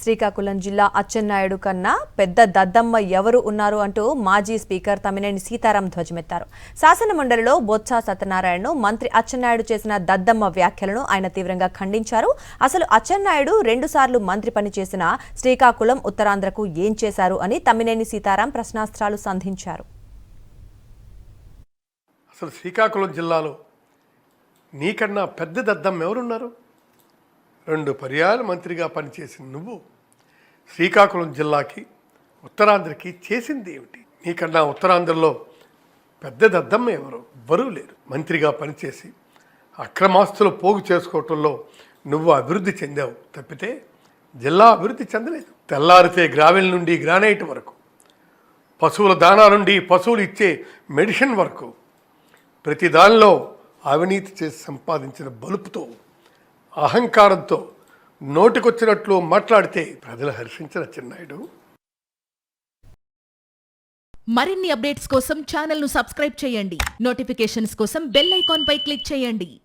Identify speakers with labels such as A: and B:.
A: శ్రీకాకుళం జిల్లా అచ్చెన్నాయుడు కన్నా పెద్ద దద్దమ్మ ఎవరు ఉన్నారు అంటూ మాజీ స్పీకర్ తమ్మినేని సీతారాం ధ్వజమెత్తారు. శాసనమండలిలో బొత్స సత్యనారాయణను మంత్రి అచ్చెన్నాయుడు చేసిన దద్దమ్మ వ్యాఖ్యలను ఆయన తీవ్రంగా ఖండించారు. అసలు అచ్చెన్నాయుడు 2 సార్లు మంత్రి పనిచేసిన శ్రీకాకుళం ఉత్తరాంధ్రకు ఏం చేశారు అని తమ్మినేని సీతారాం ప్రశ్నాస్త్రాలు సంధించారు.
B: అసలు శ్రీకాకుళం జిల్లాలో నీకన్నా పెద్ద దద్దమ్మ ఎవరున్నారు? 2 పర్యాయాలు మంత్రిగా పనిచేసిన నువ్వు శ్రీకాకుళం జిల్లాకి ఉత్తరాంధ్రకి చేసింది ఏమిటి? నీకన్నా ఉత్తరాంధ్రలో పెద్ద దద్దమ్మ ఎవ్వరూ లేరు. మంత్రిగా పనిచేసి అక్రమాస్తులు పోగు చేసుకోవటంలో నువ్వు అభివృద్ధి చెందావు తప్పితే జిల్లా అభివృద్ధి చెందలేదు. తెల్లారితే గ్రావెల్ నుండి గ్రానైట్ వరకు, పశువుల దాణా నుండి పశువులు ఇచ్చే మెడిసిన్ వరకు ప్రతి దానిలో అవినీతి చేసి సంపాదించిన బలుపుతో, అహంకారంతో నోటికొచ్చినట్లు మాట్లాడితే ప్రజలు హర్షించిన అచ్చెన్నాయుడు.
C: మరిన్ని అప్డేట్స్ కోసం ఛానల్ ను సబ్స్క్రైబ్ చేయండి. నోటిఫికేషన్స్ కోసం బెల్ ఐకాన్ పై క్లిక్ చేయండి.